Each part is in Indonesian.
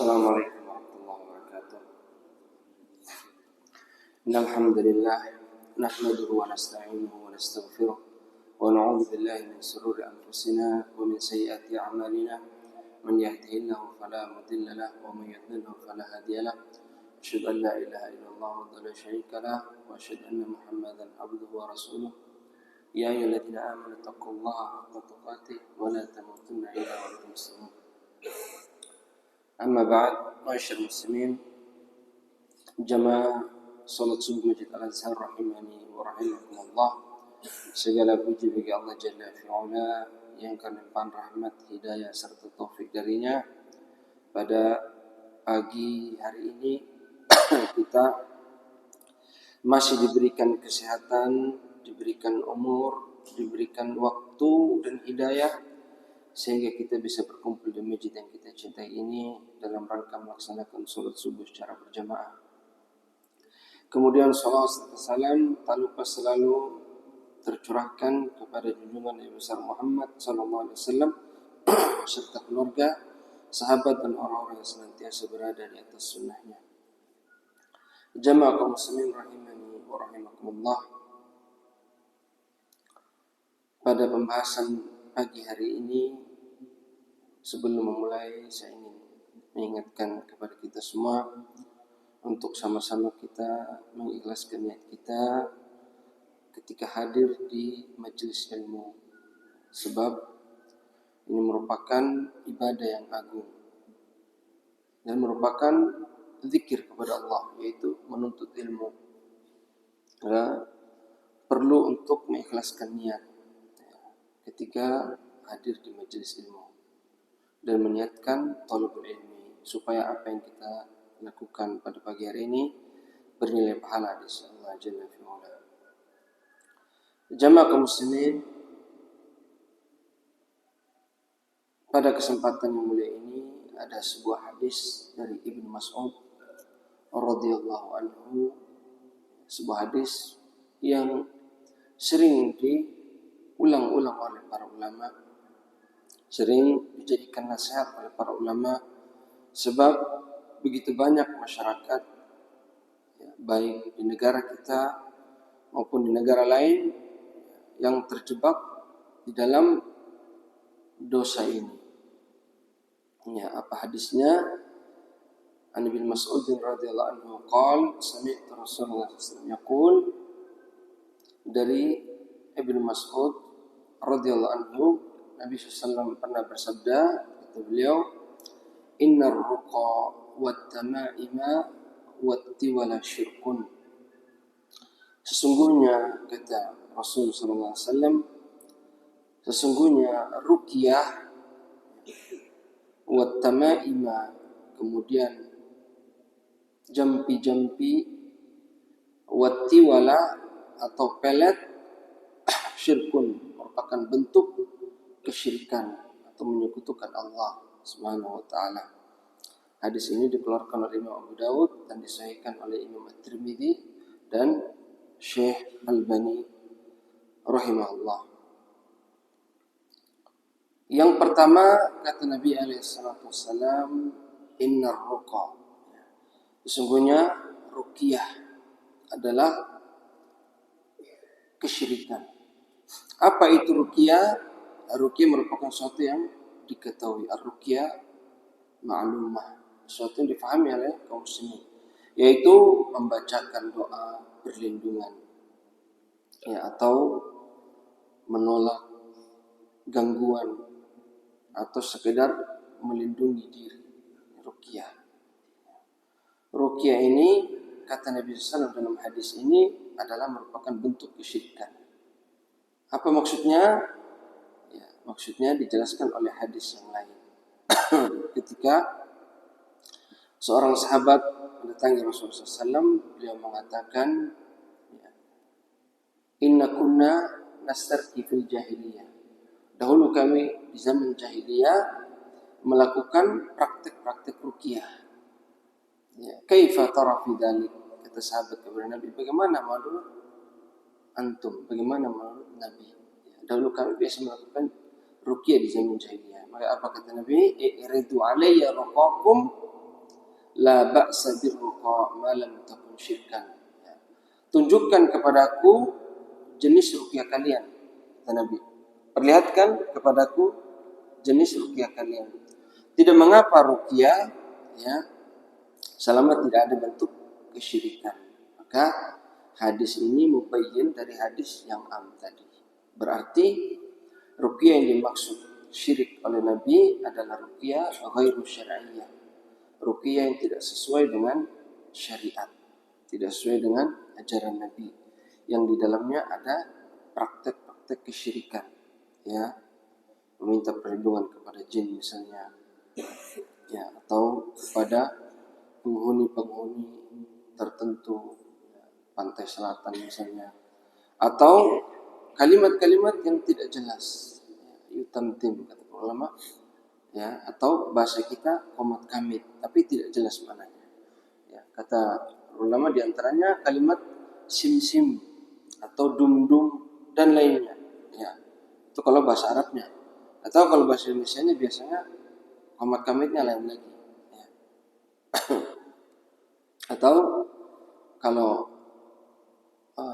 Assalamualaikum warahmatullahi wabarakatuh. Innal hamdalillah nahmaduhu wa nasta'inuhu wa nastaghfiruh wa na'udzu billahi min shururi anfusina wa min sayyiati a'malina. Man yahdihillahu fala mudilla lahu wa man yudlilhu fala hadiya lahu. Asyhadu an la ilaha illallah wa la syarika lahu wa asyhadu anna Muhammadan abduhu wa rasuluh. Ya ayyuhalladzina amanu taqullaha haqqa tuqatih wa la tamutunna illa wa antum muslimun. Amma ba'd, ma'asyiral muslimin, jamaah salat subuh Masjid Al-Azhar rahimani wa rahimakumullah. Segala puji bagi Allah Jalla fi'ala yang kami limpahkan rahmat, hidayah serta taufik darinya. Pada pagi hari ini kita masih diberikan kesehatan, diberikan umur, diberikan waktu dan hidayah sehingga kita bisa berkumpul di masjid yang kita cintai ini dalam rangka melaksanakan sholat subuh secara berjamaah. Kemudian salawat serta salam tak lupa selalu tercurahkan kepada junjungan Nabi besar Muhammad sallallahu alaihi wasallam serta keluarga, sahabat dan orang-orang yang senantiasa berada di atas sunnahnya. Jamaah kaum muslimin rahimani wa rahimakumullah. Pada pembahasan pagi hari ini, sebelum memulai saya ingin mengingatkan kepada kita semua untuk sama-sama kita mengikhlaskan niat kita ketika hadir di majelis ilmu, sebab ini merupakan ibadah yang agung dan merupakan zikir kepada Allah, yaitu menuntut ilmu. Perlu untuk mengikhlaskan niat ketika hadir di majelis ilmu dan meniatkan talabul ilmi supaya apa yang kita lakukan pada pagi hari ini bernilai pahala di sisi Allah Jalla fi'ala. Jamaah kaum muslimin, pada kesempatan yang mulia ini ada sebuah hadis dari Ibnu Mas'ud radhiyallahu anhu, sebuah hadis yang sering diulang-ulang oleh para ulama, sering dijadikan nasihat oleh para ulama, sebab begitu banyak masyarakat baik di negara kita maupun di negara lain yang terjebak di dalam dosa ini. Apa hadisnya? An Ibnu Mas'ud radhiyallahu anhu qala sami'tu Rasulullah sallallahu alaihi wasallam yaqul, dari Ibnu Mas'ud radhiyallahu anhu, Nabi SAW pernah bersabda, kata beliau, innar ruqa wat tamaima wat tiwala syirkun. Sesungguhnya, kata Rasul SAW, sesungguhnya ruqyah wat tamaima, kemudian jampi-jampi, wat tiwala atau pelet, syirkun, merupakan bentuk kesyirikan atau menyekutukan Allah Subhanahu wa taala. Hadis ini dikeluarkan oleh Imam Abu Dawud dan disahihkan oleh Imam At-Tirmidzi dan Syekh Albani rahimahullah. Yang pertama, kata Nabi alaihi salatu wasallam, innar ruqa, sesungguhnya ruqyah adalah kesyirikan. Apa itu ruqyah? Ruqyah merupakan sesuatu yang diketahui. Ar-ruqyah ma'lumah, sesuatu yang difahami oleh kaum muslimin, yaitu membacakan doa perlindungan atau menolak gangguan atau sekedar melindungi diri. Ruqyah. Ruqyah ini, kata Nabi SAW dalam hadis ini, adalah merupakan bentuk kesyirikan. Apa maksudnya? Maksudnya dijelaskan oleh hadis yang lain. Ketika seorang sahabat mendatangi Rasulullah SAW, beliau mengatakan, inna kunna nastarqi fil jahiliyah. Dahulu kami di zaman jahiliyah melakukan praktek-praktek ruqyah. Kaifa tara fi dzalik? Kata sahabat kepada Nabi, bagaimana menurut antum? Bagaimana menurut Nabi? Dahulu kami biasa melakukan ruqyah di zaman jahiliyah. Maka apa kata Nabi? Iridu alayya ruqakum la ba'sa birruqa ma lam takun syirkan. Ya. Tunjukkan kepadaku jenis ruqyah kalian, kata Nabi. Perlihatkan kepadaku jenis ruqyah kalian. Tidak mengapa ruqyah, ya, selama tidak ada bentuk kesyirikan. Maka hadis ini mubayyin dari hadis yang am tadi. Berarti ruqyah yang dimaksud syirik oleh Nabi adalah ruqyah ghairu syar'iyyah. Ruqyah yang tidak sesuai dengan syariat, tidak sesuai dengan ajaran Nabi, yang di dalamnya ada praktek-praktek kesyirikan, ya, meminta perlindungan kepada jin misalnya, ya, atau kepada penghuni-penghuni tertentu, ya, pantai selatan misalnya, atau kalimat-kalimat yang tidak jelas, yutamtim kata ulama, ya, atau bahasa kita komat kamit tapi tidak jelas maknanya. Ya, kata ulama diantaranya kalimat sim-sim atau dum-dum dan lainnya. Ya, itu kalau bahasa Arabnya. Atau kalau bahasa Indonesianya biasanya komat kamitnya lain lagi. Ya. Atau kalau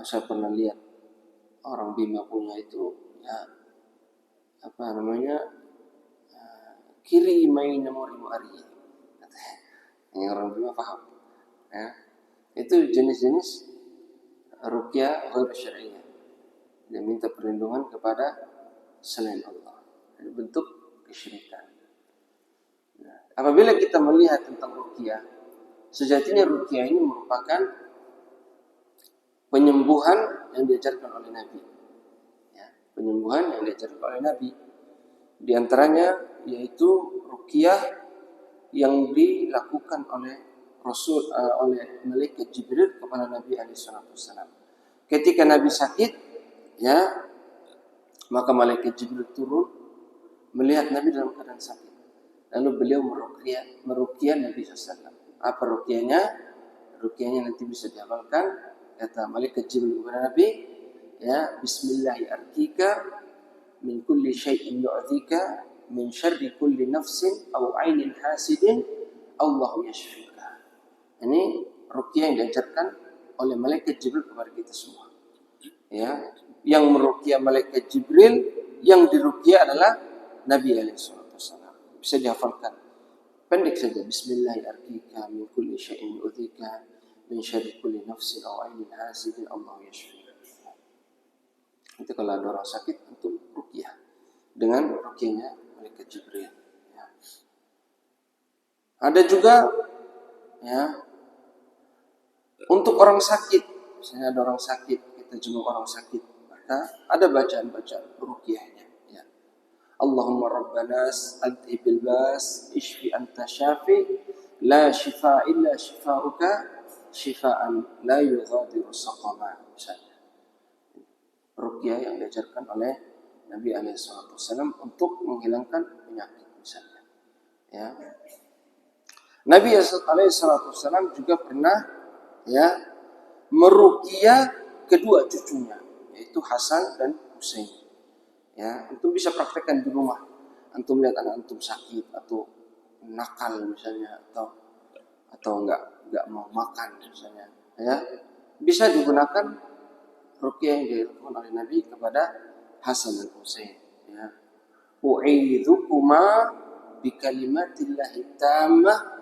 saya pernah lihat orang Bima punya itu, ya, apa namanya, kiri main nomor ari, yang orang Bima paham, ya. Itu jenis-jenis ruqyah ghairu syar'iyyah, dia minta perlindungan kepada selain Allah, ini bentuk kesyirikan. Nah, apabila kita melihat tentang ruqyah, sejatinya ruqyah ini merupakan penyembuhan yang diajarkan oleh Nabi, ya, penyembuhan yang diajarkan oleh Nabi. Di antaranya yaitu ruqyah yang dilakukan oleh Rasul, oleh malaikat Jibril kepada Nabi alaihissalam. Ketika Nabi sakit, ya, maka malaikat Jibril turun melihat Nabi dalam keadaan sakit. Lalu beliau meruqyah Nabi SAW. Apa ruqyahnya? Ruqyahnya nanti bisa dihafalkan. Kata malaikat Jibril kepada Nabi, ya, Bismillahirrahmanirrahim. Min kulli syai'in yu'dhika min syarri kulli nafsin aw 'ainin hasidin Allahu yashfika. Ini ruqyah yang diajarkan oleh malaikat Jibril kepada kita semua. Ya, yang meruqyah malaikat Jibril, yang diruqyah adalah Nabi alaihi wasallam. Bisa dihafalkan. Pendek saja, Bismillahirrahmanirrahim. Min kulli syai'in yu'dhika min syarri kulli nafsin aw 'ainin hasidin Allahu yashfika. Itu kalau ada orang sakit, untuk ruqyah dengan ruqyahnya malaikat Jibril. Ya. Ada juga, ya, untuk orang sakit, misalnya ada orang sakit, kita jenguk orang sakit, maka ada bacaan-bacaan ruqyahnya. Ya. Allahumma rabbanas adhibil bas ishfi anta syafi la shifa illa shifauka shifaan la yughadiru saqama. Misalnya ruqyah yang diajarkan oleh Nabi alaihissalam untuk menghilangkan penyakit misalnya. Ya. Nabi alaihissalam juga pernah, ya, meruqyah kedua cucunya, yaitu Hasan dan Husain. Ya, antum bisa praktekkan di rumah. Antum lihat anak antum sakit atau nakal misalnya, atau enggak mau makan misalnya, ya, bisa digunakan ruqyah yang dilakukan oleh Nabi kepada Hasan dan Husain. Ya. U'idhukuma bikalimatillahi tammah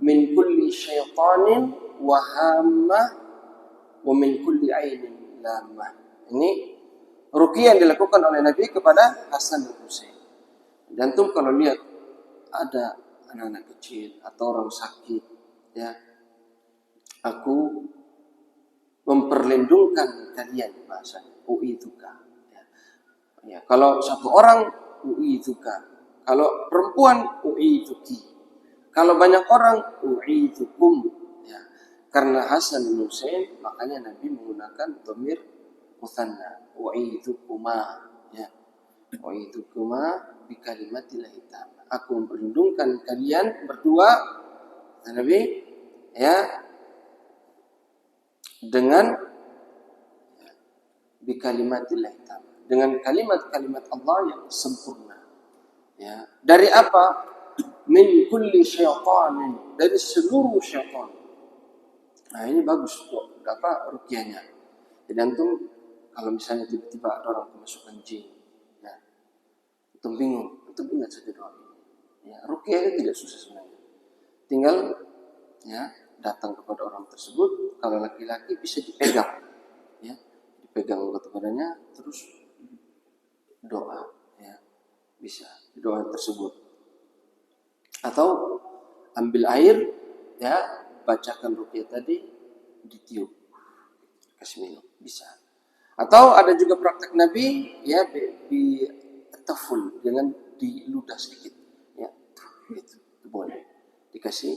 min kulli syaitanin wa hammah wa min kulli ainin lamah. Ini ruqyah yang dilakukan oleh Nabi kepada Hasan dan Husain. Dan tuh kalau lihat ada anak-anak kecil atau orang sakit, ya, aku memperlindungkan kalian, bahasanya u'idzuka. Ya, kalau satu orang u'idzuka, kalau perempuan u'idzuki, kalau banyak orang u'idzukum. Ya, karena Hasan dan Husain, makanya Nabi menggunakan dhamir mutsanna, u'idzukuma, ya, u'idzukuma bikalimatillahi ta'ala. Aku memperlindungkan kalian berdua, Nabi, ya, dengan bikalimatillahi ta'ala, dengan kalimat-kalimat Allah yang sempurna. Ya, dari apa? min kulli syaitanin, dari seluruh syaitan. Nah ini bagus kok, ruqyahnya. Jadi antum kalau misalnya tiba-tiba ada orang kemasukan jin, ya, antum bingung, antum ingat saja doa ini. Ya, ruqyah itu tidak susah sebenarnya. Tinggal ya datang kepada orang tersebut, kalau laki-laki bisa dipegang, ya, dipegang anggota badannya, terus doa, ya, bisa doa tersebut. Atau ambil air, ya, bacakan ruqyah tadi, ditiup, kasih minum, bisa. Atau ada juga praktek Nabi, ya, di taful, dengan diludah sedikit, ya, gitu, boleh dikasih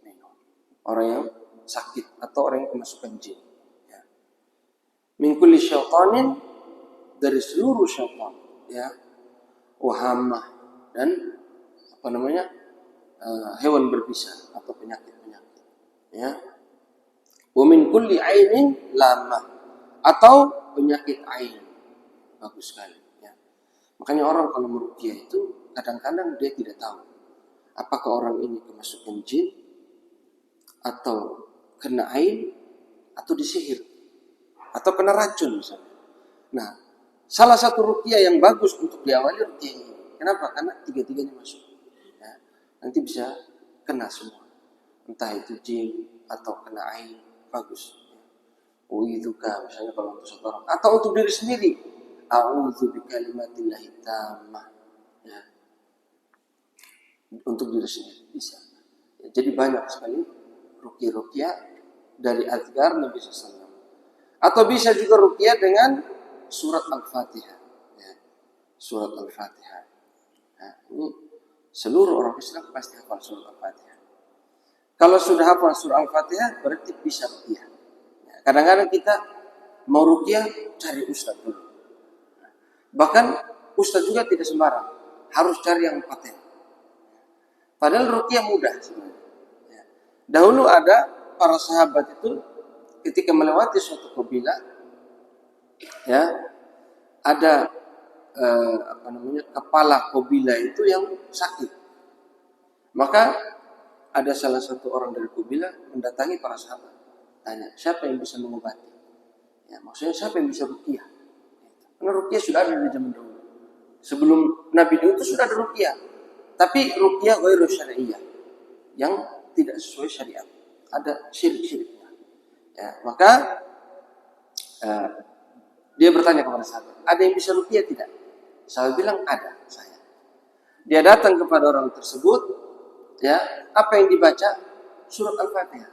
minum. Orang yang sakit atau orang yang kemasukan jin, ya. Min kulli syaitanin, dari seluruh syaitan, ya, wahamah, dan hewan berbisa atau penyakit-penyakit, ya. Wa min kulli ainin lamah, atau penyakit ain. Bagus sekali, ya. Makanya orang kalau meruqyah itu kadang-kadang dia tidak tahu apakah orang ini kemasukan jin atau kena ain atau disihir atau kena racun misalnya. Nah, salah satu ruqyah yang bagus untuk diawali ruqyah ini. Kenapa? Karena tiga-tiganya masuk. Ya, nanti bisa kena semua. Entah itu jin atau kena ain, bagus. Uidzuka misalnya kalau untuk satu orang atau untuk diri sendiri. A'udzu bikalimatillahi tammah. Ya. Untuk diri sendiri bisa. Ya, jadi banyak sekali ruqyah dari azkar Nabi SAW. Atau bisa juga ruqyah dengan surat Al-Fatihah. Ya. Surat Al-Fatihah. Nah, ini seluruh orang Islam pasti hafal surat Al-Fatihah. Kalau sudah hafal surat Al-Fatihah berarti bisa ruqyah. Ya, kadang-kadang kita mau ruqyah cari ustaz dulu. Bahkan ustaz juga tidak sembarang, harus cari yang paten. Padahal ruqyah mudah sebenarnya. Ya. Dahulu ada para sahabat itu ketika melewati suatu kabilah, ya, ada kepala kabilah itu yang sakit. Maka ada salah satu orang dari kabilah mendatangi para sahabat, tanya, siapa yang bisa mengobati? Ya, maksudnya siapa yang bisa ruqyah? Karena ruqyah sudah ada di zaman dahulu. Sebelum Nabi itu sudah ada ruqyah, tapi ruqyah ghairu syar'iyyah, yang tidak sesuai syariat. Ada syirik-syiriknya. Ya, maka dia bertanya kepada sahabat, ada yang bisa ruqyah tidak? Sahabat bilang, ada, saya. Dia datang kepada orang tersebut, ya, apa yang dibaca? Surat Al-Fatihah.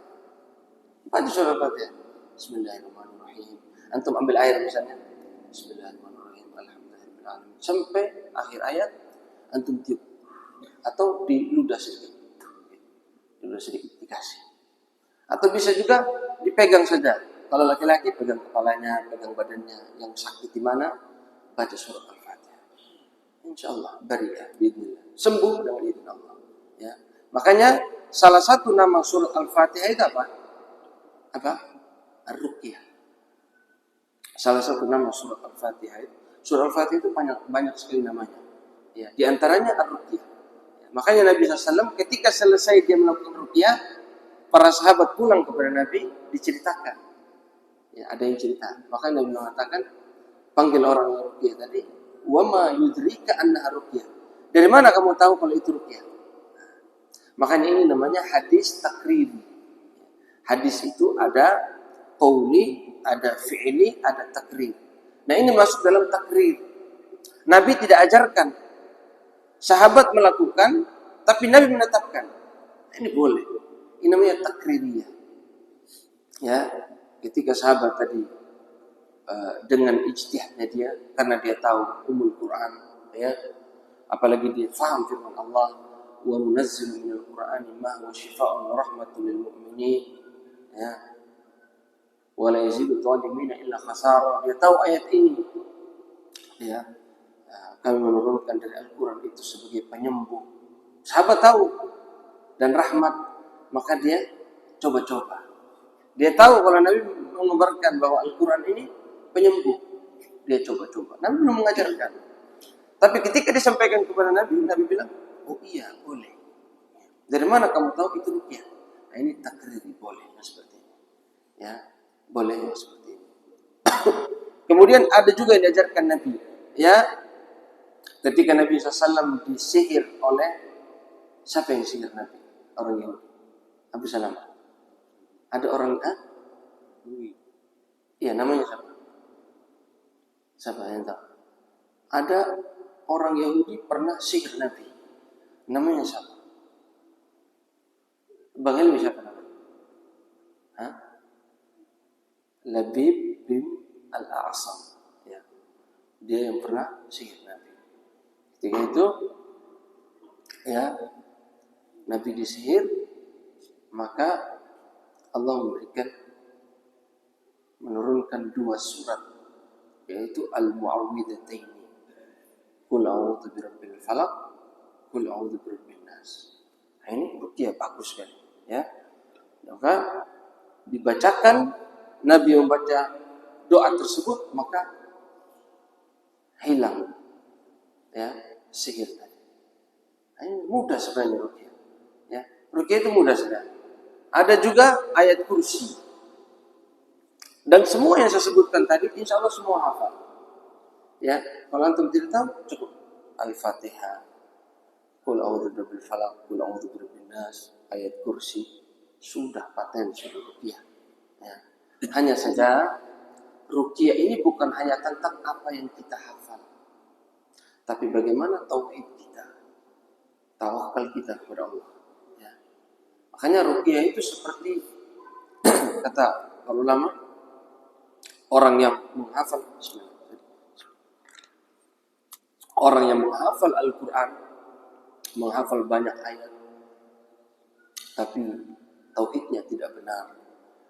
Baca surat Al-Fatihah. Bismillahirrahmanirrahim. Antum ambil air misalnya. Bismillahirrahmanirrahim. Alhamdulillahirrahmanirrahim. Sampai akhir ayat, antum tiup. Atau diludah sedikit. Diludah sedikit, dikasih. Atau bisa juga dipegang saja. Kalau laki-laki pegang kepalanya, pegang badannya, yang sakit di mana, baca surat Al-Fatihah. Insyaallah bariyah biidznillah. Sembuh dengan izin Allah. Ya. Makanya salah satu nama surat Al-Fatihah itu apa? Apa? Ar-Ruqyah. Salah satu nama surat Al-Fatihah itu. Surat Al-Fatihah itu banyak sekali namanya. Ya, di antaranya Ar-Ruqyah. Ya, makanya Nabi SAW ketika selesai dia melakukan ruqyah, para sahabat pulang kepada Nabi diceritakan. Ya, ada yang cerita. Maka Nabi mengatakan, panggil orang yang ruqyah tadi, wa ma yudrika annaha ruqyah. Dari mana kamu tahu kalau itu ruqyah? Makanya ini namanya hadis takriri. Hadis itu ada qauli, ada fi'li, ada takrir. Nah ini masuk dalam takrir. Nabi tidak ajarkan. Sahabat melakukan, tapi Nabi menetapkan. Ini boleh. Ini namanya takririyah. Ya, ketika sahabat tadi dengan ijtihadnya dia, karena dia tahu umul Quran, ya, apalagi dia faham firman Allah, wa nunazzilu minal Qur'ani ma huwa shifaa'un wa rahmatun lil mu'minin, ya, wa la yazidu dhalimina illa khasara. Dia tahu ayat ini, ya, kami menurunkan dari Al-Quran itu sebagai penyembuh. Sahabat tahu dan rahmat, maka dia coba-coba. Dia tahu kalau Nabi mengabarkan bahwa Al-Quran ini penyembuh, dia coba-coba. Nabi belum mengajarkan. Tapi ketika disampaikan kepada Nabi, Nabi bilang, oh iya boleh. Dari mana kamu tahu itu ruqyah? Nah, ini takriri boleh seperti ini. Ya, boleh seperti ini. Kemudian ada juga yang diajarkan Nabi, ya, ketika Nabi SAW disihir oleh siapa yang sihir Nabi? Orang Yahudi. Abu Salamah. Ada orang iya, namanya siapa? Siapa yang tahu? Ada orang Yahudi pernah sihir Nabi. Namanya siapa? Bang Helmi siapa namanya? Hah? Labib bin Al-A'sam. Ya. Dia yang pernah sihir Nabi. Ketika itu, ya, Nabi disihir, maka Allah menurunkan 2 surat, yaitu Al-Mu'awwidhataini. Qul a'udzu birabbil falaq, qul a'udzu birabbin nas. Nah, ini ruqyah bagus kan, ya. Maka dibacakan, Nabi membaca doa tersebut, maka hilang, ya, sihir tadi. Nah, ini mudah sebenarnya ruqyah. Ya, ruqyah itu mudah saja. Ada juga ayat kursi. Dan semua yang saya sebutkan tadi, insya Allah semua hafal. Ya, kalau antum tidak tahu, cukup Al-Fatihah, Qul a'udzu birabbil falaq, Qul a'udzu birabbin nas, ayat kursi, sudah paten, sudah ruqyah. Ya. Hanya saja ruqyah ini bukan hanya tentang apa yang kita hafal, tapi bagaimana tauhid kita, tawakal kita kepada Allah. Ya. Makanya ruqyah itu seperti kata para ulama, orang yang menghafal Al-Quran, menghafal banyak ayat, tapi tauhidnya tidak benar,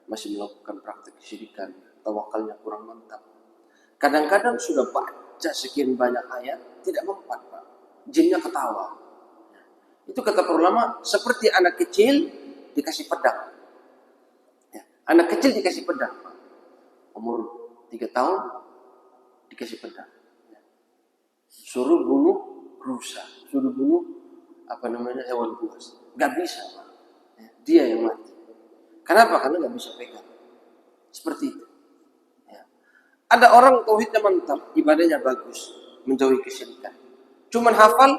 masih melakukan praktik kesyirikan, tawakalnya kurang mantap. Kadang-kadang sudah baca sekian banyak ayat, tidak mempan, Pak. Jinnya ketawa. Itu kata para ulama, seperti anak kecil dikasih pedang. Ya, anak kecil dikasih pedang, Pak. Umur 3 tahun dikasih pedang. Suruh bunuh rusa, suruh bunuh hewan buas, nggak bisa, Pak. Dia yang mati. Kenapa? Karena nggak bisa pegang. Seperti itu. Ya. Ada orang tauhidnya mantap, ibadahnya bagus, menjauhi kesyirikan. Cuman hafal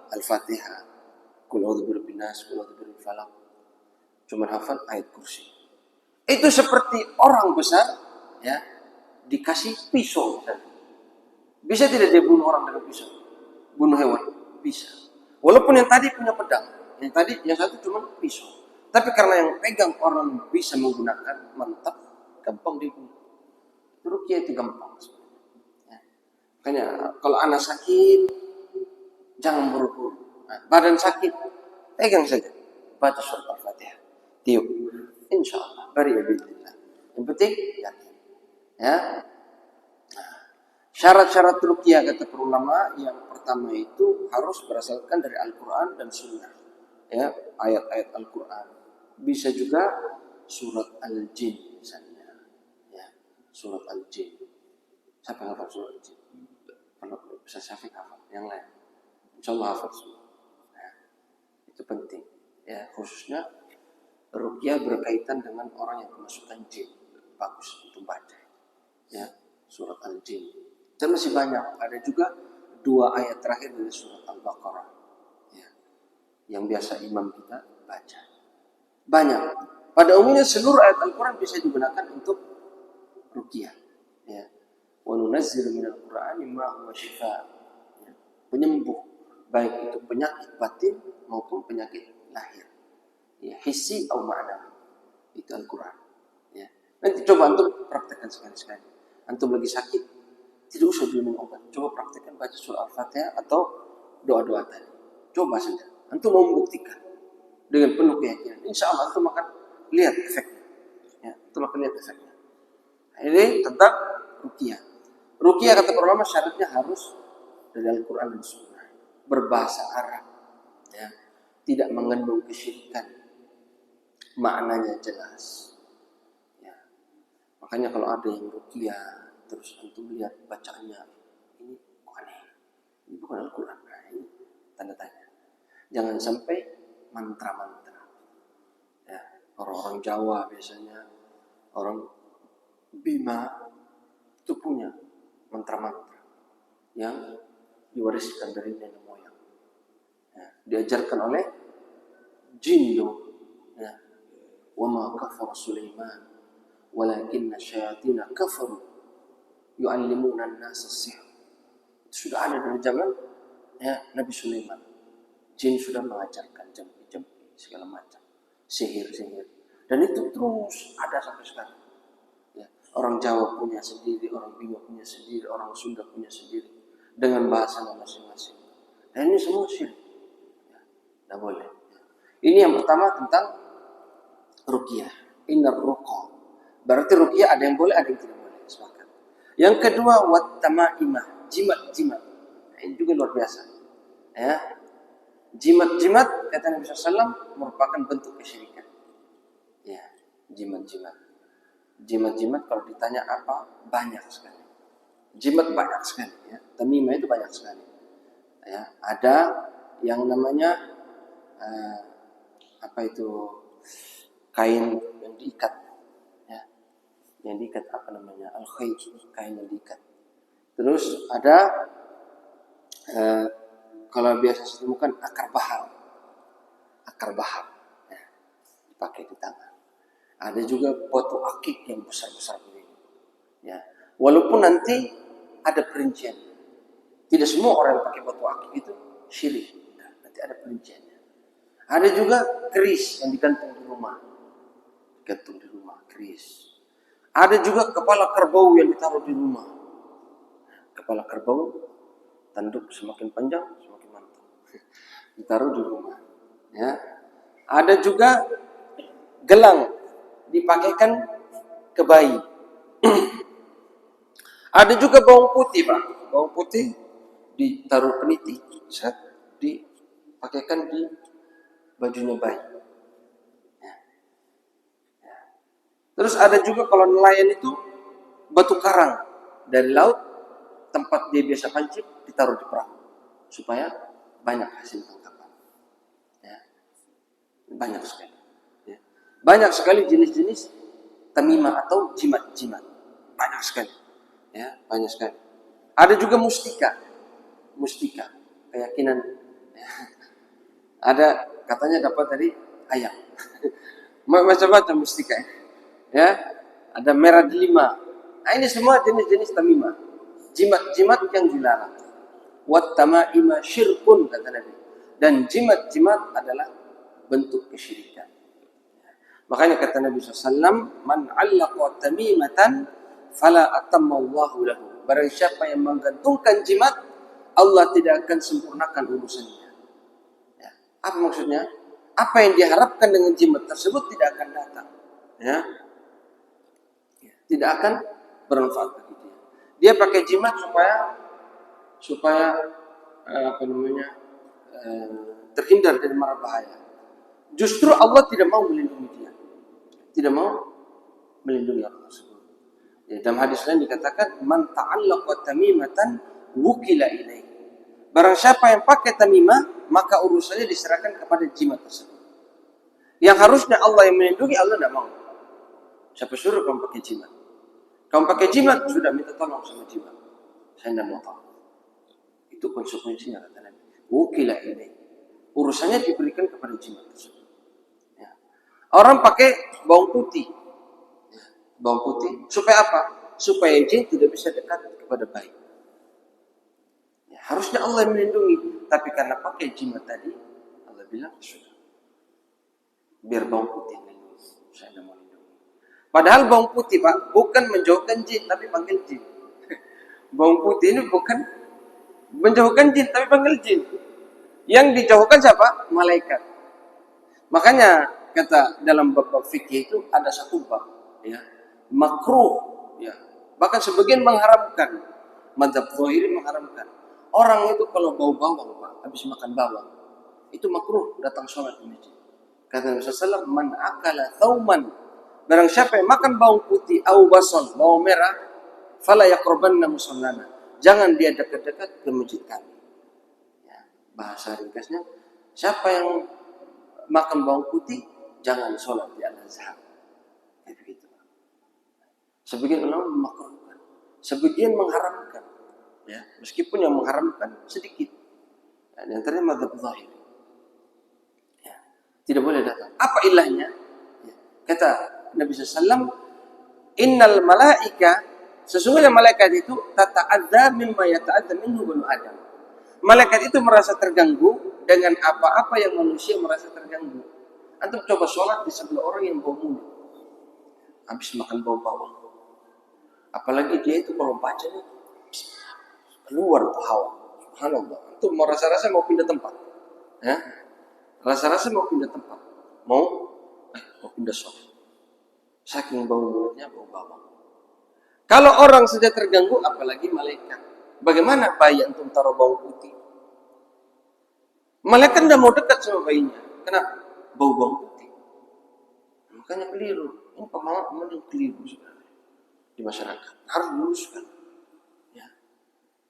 Al-Fatihah, Qul a'udzu birabbin nas, Qul a'udzu birabbil falaq. Cuman hafal ayat kursi. Itu seperti orang besar, ya, dikasih pisau misalnya. Bisa tidak dia bunuh orang dengan pisau? Bunuh hewan? Bisa. Walaupun yang tadi punya pedang, yang satu cuma pisau. Tapi karena yang pegang orang bisa menggunakan, mantap, gampang dibunuh. Ruqyah itu gampang. Ya. Makanya kalau anak sakit, jangan buru-buru. Nah, badan sakit, pegang saja. Baca surat Al-Fatihah. Tiup. Insya Allah. Bari abidillah. Yang penting, yakin. Ya. Syarat-syarat ruqyah kata para ulama, yang pertama itu harus berasalkan dari Al-Quran dan Sunnah. Ya, ayat-ayat Al-Quran. Bisa juga surat Al-Jin misalnya. Ya, surat Al-Jin. Siapa yang hafal surat Al-Jin? Kalau bisa Syafiq hafal, yang lain insya Allah hafal semua. Nah, itu penting. Ya, khususnya ruqyah berkaitan dengan orang yang kemasukan jin. Bagus untuk baca. Ya, surat Al-Jin. Dan masih banyak. Ada juga 2 ayat terakhir dari surat Al-Baqarah, ya, yang biasa imam kita baca. Banyak. Pada umumnya seluruh ayat Al-Quran bisa digunakan untuk ruqyah. Ya. Wa nunazzilu minal Qur'ani ma huwa shifaa. Ya. Penyembuh, baik itu penyakit batin maupun penyakit lahir. Ya, hissi atau ma'nawi. Itu Al-Quran. Ya. Nanti coba antum praktekkan sekali-sekali. Antum lagi sakit, tidak usah dulu minum obat. Coba praktekkan baca surah Al-Fatihah atau doa-doa tadi. Coba saja. Antum mau membuktikan dengan penuh keyakinan. Insya Allah antum akan lihat efeknya. Ya, antum akan lihat efeknya. Nah, ini tentang ruqyah. Ruqyah kata para ulama syaratnya harus dari Al-Quran dan Sunnah. Berbahasa Arab. Ya. Tidak mengandung kesyirikan. Maknanya jelas. Ya. Makanya kalau ada yang ruqyah terus antum lihat bacaannya, ini kok aneh, ini bukan Al-Quran. Nah, ini tanda tanya. Jangan sampai mantra-mantra. Ya, orang-orang Jawa biasanya, orang Bima itu punya mantra-mantra yang diwariskan dari nenek moyang. Ya, diajarkan oleh jin dong. Ya. Wa ma kafara Sulaiman walakinna syayatin kafaru yu'allimuna an-nasa as-sihr. Sudah ada dari zaman ya Nabi Sulaiman. Jin sudah mengajarkan jampi-jampi segala macam, sihir-sihir. Dan itu terus ada sampai sekarang. Ya. Orang Jawa punya sendiri, orang Bima punya sendiri, orang Sunda punya sendiri dengan bahasanya masing-masing. Dan ini semua syirik. Ya, tidak boleh. Ini yang pertama tentang ruqyah. Innar ruqa. Berarti ruqyah ada yang boleh, ada yang tidak boleh. Sepakat. Yang kedua wat tamaimah, jimat-jimat. Nah, ini juga luar biasa. Ya. Jimat-jimat kata Nabi SAW merupakan bentuk kesyirikan. Ya, jimat-jimat. Jimat-jimat kalau ditanya apa? Banyak sekali. Jimat banyak sekali. Ya. Tamimah itu banyak sekali. Ya, ada yang namanya apa itu kain yang diikat. Ya, yang diikat apa namanya? Al-khayt, kain yang diikat. Terus ada kalau biasa ditemukan akar bahar, ya, dipakai di tangan. Ada juga batu akik yang besar-besar begini. Ya, walaupun nanti ada perincian. Tidak semua orang yang pakai batu akik itu syirik. Nah, nanti ada perinciannya. Ada juga keris yang digantung di rumah, keris. Ada juga kepala kerbau yang ditaruh di rumah. Kepala kerbau tanduk semakin panjang semakin mantap. Ditaruh di rumah. Ya. Ada juga gelang dipakaikan ke bayi. Ada juga bawang putih, Pak. Bawang putih ditaruh peniti, dipakaikan di bajunya bayi. Ya. Ya. Terus ada juga kalau nelayan itu batu karang dari laut tempat dia biasa pancing ditaruh di perahu supaya banyak hasil tangkapan. Ya. Banyak sekali. Ya. Banyak sekali jenis-jenis tamimah atau jimat-jimat. Banyak sekali. Ya, banyak sekali. Ada juga mustika, keyakinan. Ya. Ada katanya dapat dari ayam. Macam-macam mustika. Ya, ada merah delima. Nah, ini semua jenis-jenis tamimah. Jimat-jimat yang dilarang. Wat tamaima syirkun kata Nabi. Dan jimat-jimat adalah bentuk kesyirikan. Makanya kata Nabi SAW, man 'allaqa tamimatan fala atammallahu lahu. Barang siapa yang menggantungkan jimat, Allah tidak akan sempurnakan urusannya. Ya. Apa maksudnya? Apa yang diharapkan dengan jimat tersebut tidak akan datang. Ya. Tidak akan bermanfaat bagi dia. Dia pakai jimat supaya terhindar dari mara bahaya. Justru Allah tidak mau melindungi dia. Tidak mau melindungi orang tersebut. Ya, dalam hadis lain dikatakan man ta'allaqa tamimatan wukila ilaih. Barang siapa yang pakai tamimah, maka urusannya diserahkan kepada jimat tersebut. Yang harusnya Allah yang melindungi, Allah tidak mau. Siapa suruh kamu pakai jimat? Kamu pakai jimat, sudah minta tolong sama jimat. Saya tidak mau tahu. Itu konsekuensinya kata Nabi. Wukila ilaih. Urusannya diberikan kepada jimat tersebut. Ya. Orang pakai bawang putih. Ya. Bawang putih supaya apa? Supaya jin tidak bisa dekat kepada bayi. Ya. Harusnya Allah yang melindungi, tapi karena pakai jimat tadi, Allah bilang sudah. Biar bawang putih melindungi. Saya tidak mau lindungi. Padahal bawang putih, Pak, bukan menjauhkan jin, tapi panggil jin. Bawang putih ini bukan menjauhkan jin, tapi panggil jin. Yang dijauhkan siapa? Malaikat. Makanya kata dalam bab fikih itu ada satu bab, ya, makruh, ya. Bahkan sebagian mengharamkan, mazhab Zahiri mengharamkan. Orang itu kalau bau bawang, Pak, habis makan bawang, itu makruh datang sholat di masjid. Kata Nabi SAW, man akala thauman, barang siapa yang makan bawang putih, au basal, bawang merah, fala yaqrabanna musallana, jangan dia dekat-dekat ke masjid kami. Ya, bahasa ringkasnya, siapa yang makan bawang putih, jangan sholat di Al-Azhar. Kayak begitu. Sebagian ulama memakruhkan, sebagian mengharamkan. Ya, meskipun yang mengharamkan sedikit. Dan yang terakhir madzhab zahiri. Ya, tidak boleh datang. Apa ilahnya? Ya, kata Nabi SAW, innal malaika, sesungguhnya malaikat itu tata'adza mimma yata'adza minhu banu Adam. Malaikat itu merasa terganggu dengan apa-apa yang manusia merasa terganggu. Antum coba sholat di sebelah orang yang bau mulut, habis makan bau bawang. Apalagi dia itu kalau baca keluar tuh hawa. Subhanallah. Antum mau rasa-rasa mau pindah tempat. Ya? Rasa-rasa mau pindah tempat. Mau pindah sholat. Saking bau mulutnya bau bawang. Kalau orang saja terganggu, apalagi malaikat. Bagaimana bayi antum taruh bawang putih? Malaikat tidak mau dekat sama bayinya. Kenapa? Bau bawang putih. Makanya keliru. Ini pemahaman yang keliru sebenarnya di masyarakat. Harus diluruskan. Ya.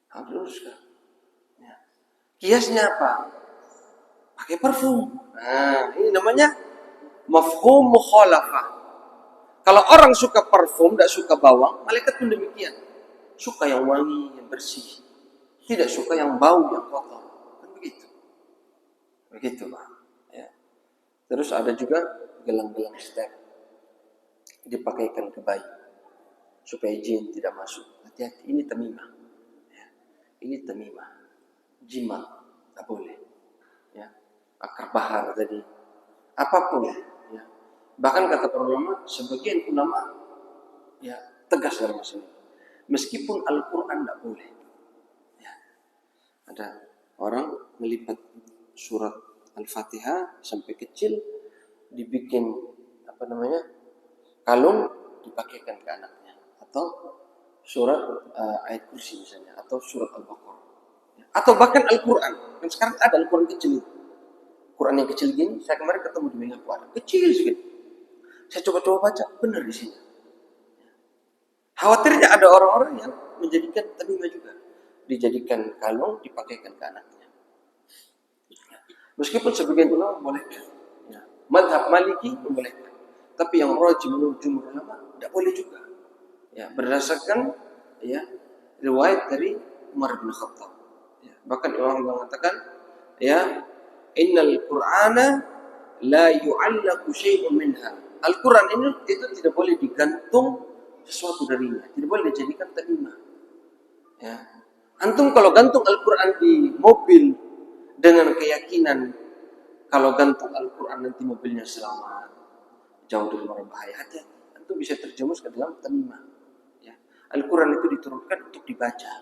Harus diluruskan. Ya. Kiasnya apa? Pakai parfum. Nah, ini namanya mafhum mukhalafah. Kalau orang suka parfum, tidak suka bawang, malaikat pun demikian. Suka yang wangi, yang bersih. Tidak suka yang bau, yang kotor. Kan begitu. Begitu, Pak. Ya. Terus ada juga gelang-gelang step. Dipakaikan ke bayi. Supaya jin tidak masuk. Hati-hati, ini tamimah. Ya. Ini tamimah. Jimat. Tak boleh. Ya. Akar bahar tadi. Apapun. Ya. Bahkan kata para ulama, sebagian ulama ya tegas dalam masalah ini. Meskipun Al-Quran tidak boleh. Ya. Ada orang melipat surat Al-Fatihah sampai kecil, dibikin kalung, dipakaikan ke anaknya. Atau surat ayat kursi misalnya, atau surat Al-Baqarah. Ya. Atau bahkan Al-Quran. Dan sekarang ada Al-Quran kecil itu. Quran yang kecil gini, saya kemarin ketemu di Mengaku ada. Kecil segini. Saya coba-coba baca, benar di sini. Khawatirnya ada orang-orang yang menjadikan tamimah juga. Dijadikan kalung, dipakaikan ke anaknya. Meskipun sebagian ulama membolehkan. Ya. Madhab Maliki membolehkan. Tapi yang rajih menurut jumhur ulama, tidak boleh juga. Ya, berdasarkan ya riwayat dari Umar bin Khattab. Ya. Bahkan ulama mengatakan, ya, innal Qur'ana la yu'allaqu syai'un minha. Al-Quran ini itu tidak boleh digantung sesuatu darinya, tidak boleh dijadikan tamimah. Ya. Antum kalau gantung Al-Quran di mobil dengan keyakinan kalau gantung Al-Quran nanti mobilnya selamat, jauh dari bahaya, hati-hati. Antum bisa terjerumus ke dalam tamimah. Ya. Al-Quran itu diturunkan untuk dibaca,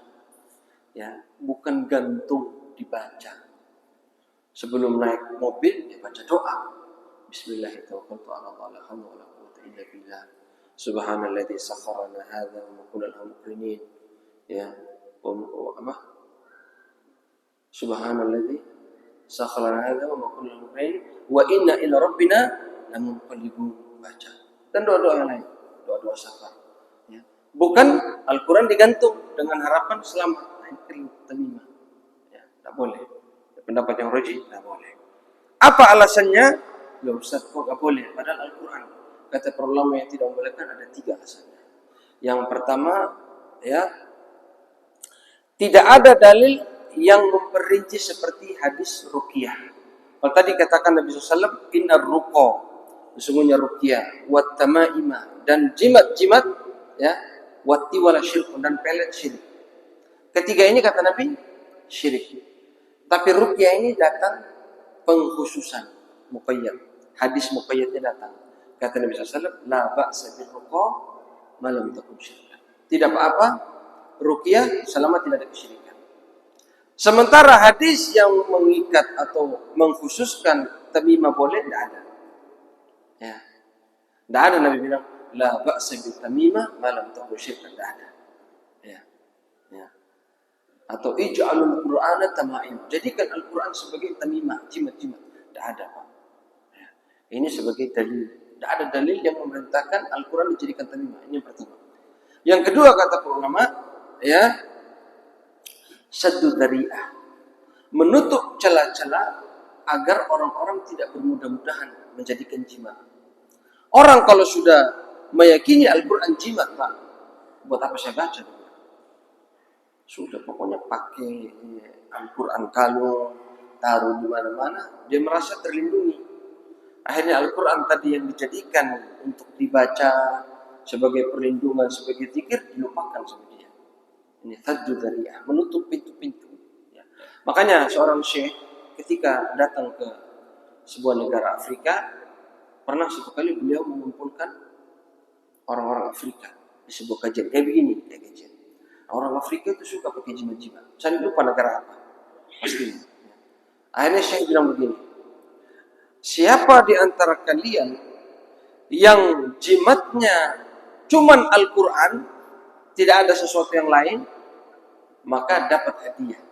ya, bukan gantung dibaca. Sebelum naik mobil, dia baca doa. Bismillahirrahmanirrahim. La haula wala quwwata illa billah. Subhanalladzi sakharana hadza wa ma kunna lahu muqrinin. Ya. Subhanalladzi sakharana hadza wa ma kunna lahu muqrinin wa inna ila rabbina lamunqalibun. Baca. Dan doa-doa yang lain, doa-doa safar. Ya. Bukan Al-Quran digantung dengan harapan selamat. Itu tamimah. Ya, tak boleh. Pendapat yang rajih tak boleh. Apa alasannya? Ya Ustaz, kok tak boleh? Padahal Al-Quran, kata para ulama yang tidak membolehkan, ada 3 alasannya. Yang pertama, ya, tidak ada dalil yang memperinci seperti hadis ruqyah. Kalau tadi katakan Nabi SAW, innar ruqa, sesungguhnya ruqyah, wat tamaimah, dan jimat-jimat, ya, wati wala syirkun, dan pelet syirik. Ketiga ini kata Nabi syirik. Tapi ruqyah ini datang pengkhususan muqayyad. Hadis muqayyadnya datang. Kata Nabi SAW, la ba'sa bil ruqa ma lam takun syirkan. Tidak apa-apa ruqyah selama tidak ada kesyirikan. Sementara hadis yang mengikat atau mengkhususkan tamimah boleh, tidak ada. Ya. Tidak ada Nabi bilang la ba'sa bil tamimah ma lam takun syirkan, tidak ada. Ya. Ya. Atau ij'alul Qur'ana tamaim. Jadikan Al-Quran sebagai tamimah, jimat-jimat. Tidak ada, Pak. Ya. Ini sebagai dalil. Tidak ada dalil yang memerintahkan Al-Quran dijadikan tamimah. Ini yang pertama. Yang kedua kata ulama, ya, saddu dzari'ah. Menutup celah-celah agar orang-orang tidak bermudah-mudahan menjadikan jimat. Orang kalau sudah meyakini Al-Quran jimat, Pak, buat apa saya baca? Sudah, pokoknya pakai Al-Quran kalung, taruh di mana-mana, dia merasa terlindungi. Akhirnya Al-Quran tadi yang dijadikan untuk dibaca sebagai perlindungan, sebagai zikir, dilupakan sama dia. Ini saddu dzari'ah, menutup pintu-pintu. Ya. Makanya seorang syekh ketika datang ke sebuah negara Afrika, pernah satu kali beliau mengumpulkan orang-orang Afrika di sebuah kajian kayak begini, kayak kajian. Orang Afrika itu suka pakai jimat-jimat. Saya lupa negara apa, pasti. Akhirnya saya bilang begini, siapa di antara kalian yang jimatnya cuman Al-Quran, tidak ada sesuatu yang lain, maka dapat hadiah.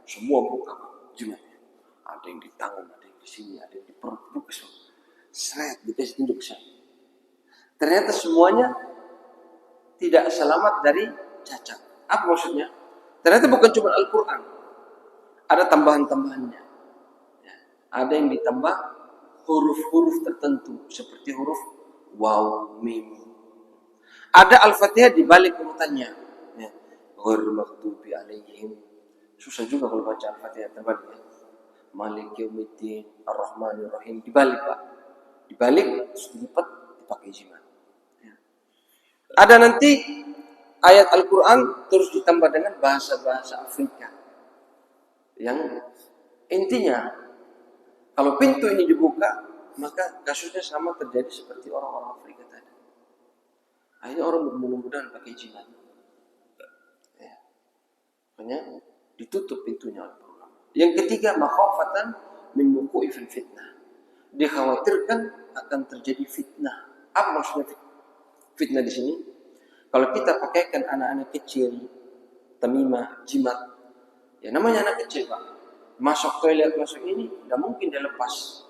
Semua buka jimatnya. Ada yang di tangan, ada yang di sini, ada yang di perut, buka semua. Seret, dikasih tunjuk saya. Ternyata semuanya tidak selamat dari cacat. Apa maksudnya? Ternyata bukan cuma Al-Quran, ada tambahan-tambahannya. Ya. Ada yang ditambah huruf-huruf tertentu seperti huruf waw, mim. Ada Al-Fatihah di balik urutannya. Ya. Ghairil maghdubi alaihim. Susah juga kalau baca Al-Fatihah terbalik. Ya. Maliki yaumiddin, Ar-Rahmanir Rahim, dibalik, Pak. Dibalik, terus dilipat, dipakai jimat. Ya. Ada nanti ayat Al-Quran terus ditambah dengan bahasa-bahasa Afrika. Yang intinya, kalau pintu ini dibuka, maka kasusnya sama terjadi seperti orang-orang Afrika tadi. Akhirnya orang bermudah-mudahan pakai jimat. Ya. Makanya ditutup pintunya Al-Quran. Yang ketiga, makhafatan min wuqu'i fil fitnah. Dikhawatirkan akan terjadi fitnah. Apa maksudnya fitnah di sini? Kalau kita pakaikan anak-anak kecil tamimah, jimat, ya namanya anak kecil, Pak, masuk toilet, masuk ini, tidak mungkin dia lepas.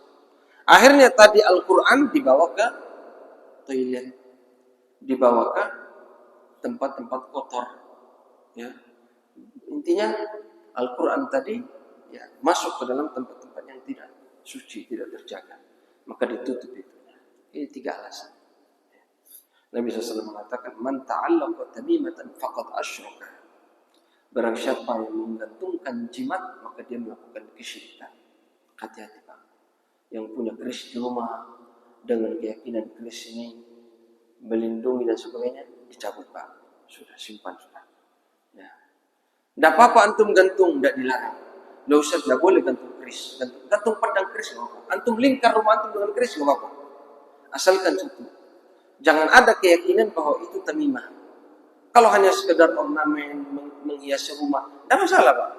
Akhirnya tadi Al-Quran dibawa ke toilet, dibawa ke tempat-tempat kotor. Ya. Intinya Al-Quran tadi ya masuk ke dalam tempat-tempat yang tidak suci, tidak terjaga, maka ditutup itu. Ini 3 alasan. Nabi SAW mengatakan, man ta'allaqa tamimatan faqad asyraka. Barang siapa yang menggantungkan jimat, maka dia melakukan kesyirikan. Hati-hati, Pak. Yang punya keris di rumah dengan keyakinan keris ini melindungi dan sebagainya, dicabut, Pak. Sudah, simpan sudah. Ya. Tidak apa-apa antum gantung, tidak dilarang. Tidak usah, tidak boleh gantung keris. Gantung pedang keris, tidak apa-apa. Antum lingkar rumah antum dengan keris, tidak apa-apa. Asalkan satu, jangan ada keyakinan bahwa itu tamimah. Kalau hanya sekedar ornamen menghiasi rumah, tidak masalah, Pak.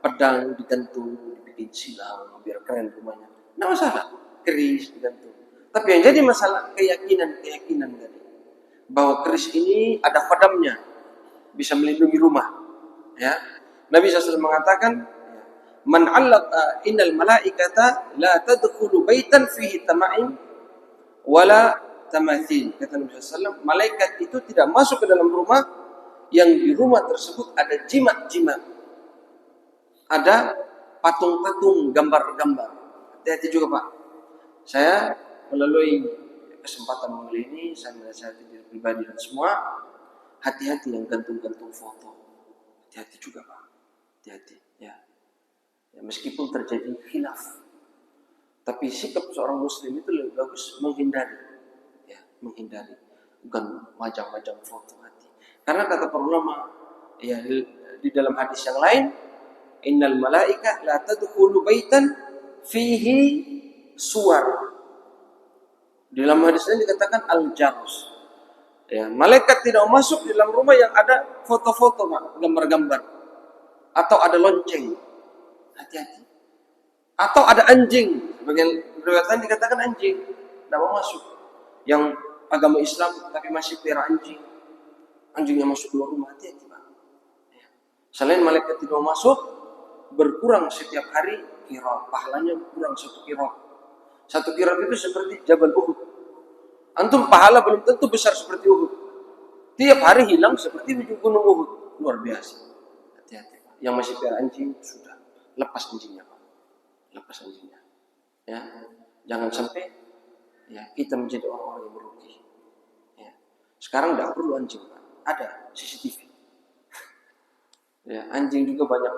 Pedang digantung, dibikin silang, biar keren rumahnya, tidak masalah. Keris digantung. Tapi yang jadi masalah keyakinan tadi, bahwa keris ini ada padamnya, bisa melindungi rumah. Ya, Nabi SAW mengatakan, man 'allaqa innal malaikata la tadkhulu baitan fihi tama'in wala tamathil. Kata Nabi SAW, malaikat itu tidak masuk ke dalam rumah yang di rumah tersebut ada jimat-jimat, ada patung-patung, gambar-gambar. Hati-hati juga, Pak. Saya melalui kesempatan mulai ini, saya menasihati diri pribadi dan semua, hati-hati yang gantung-gantung foto. Hati-hati juga, Pak. Hati-hati. Ya, meskipun terjadi khilaf, tapi sikap seorang muslim itu lebih bagus menghindari. Ya, menghindari. Bukan majang-majang foto hati. Karena kata para ulama, ya, di dalam hadis yang lain, innal malaika la tadkhulu baitan fihi suwar. Di dalam hadis ini dikatakan al-jarus. Ya, malaikat tidak masuk di dalam rumah yang ada foto-foto, gambar-gambar, atau ada lonceng. Hati-hati. Atau ada anjing. Bagian riwayat lain dikatakan anjing, tidak mau masuk. Yang agama Islam tapi masih pelihara anjing, anjingnya masuk keluar rumah, hati-hati, Pak. Ya. Selain malaikat tidak masuk, berkurang setiap hari qiraat, pahalanya kurang 1 qiraat. 1 qiraat itu seperti Jabal Uhud. Antum pahala belum tentu besar seperti Uhud. Tiap hari hilang seperti gunung Uhud, luar biasa. Hati-hati, Pak. Yang masih pelihara anjing sudah lepas anjingnya, Pak. Lepas anjingnya. Ya, jangan sampai ya kita menjadi orang-orang yang merugi. Ya. Sekarang tidak perlu anjing, Pak. Ada CCTV. Ya, anjing juga banyak